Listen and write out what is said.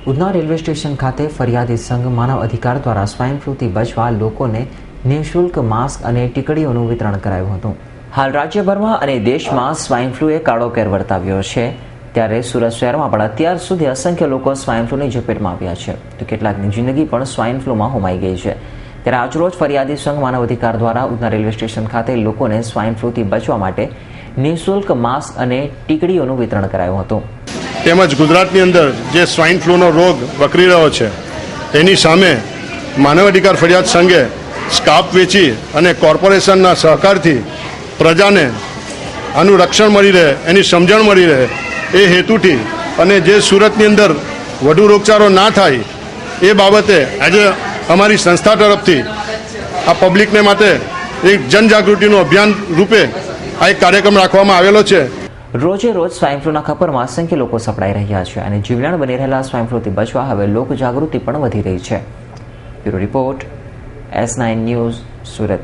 Udhna railway station ખાતે ફરિયાદી સંઘ માનવ અધિકાર દ્વારા સ્વાઇન ફ્લૂથી બચવા લોકોને નિઃશુલ્ક માસ્ક અને ટીકડીઓનું વિતરણ કરાયું હતું। હાલ રાજ્યભરમાં અને દેશમાં સ્વાઇન ફ્લૂએ કાળો કેર વર્તાવ્યો છે, ત્યારે સુરત શહેરમાં પણ અત્યાર સુધી અસંખ્ય લોકો સ્વાઇન ફ્લૂની ઝપેટમાં આવ્યા છે, તો કેટલાકની જિંદગી પણ સ્વાઇન ફ્લૂમાં હોમાઈ ગઈ છે। ત્યારે આજરોજ ફરિયાદી સંઘ માનવ અધિકાર દ્વારા ઉધના રેલવે સ્ટેશન ખાતે લોકોને સ્વાઇન ફ્લૂથી બચવા માટે નિઃશુલ્ક માસ્ક અને ટીકડીઓનું વિતરણ કરાયું હતું। તેમજ ગુજરાતની અંદર જે સ્વાઇન ફ્લૂનો રોગ વકરી રહ્યો છે તેની સામે માનવ અધિકાર ફરિયાદ સંઘે સ્કાર્ફ વેચી અને કોર્પોરેશનના સહકારથી પ્રજાને આનું રક્ષણ મળી રહે, એની સમજણ મળી રહે એ હેતુથી અને જે સુરતની અંદર વધુ રોગચાળો ના થાય એ બાબતે આજે અમારી સંસ્થા તરફથી આ પબ્લિકને માટે એક જનજાગૃતિનું અભિયાન રૂપે આ એક કાર્યક્રમ રાખવામાં આવેલો છે। રોજે રોજ સ્વાઇન ફ્લૂના ખપરમાં અસંખ્ય લોકો સપડાઈ રહ્યા છે અને જીવલેણ બની રહેલા સ્વાઇન ફ્લૂથી બચવા હવે લોક જાગૃતિ પણ વધી રહી છે। Bureau report S9 news, Surat.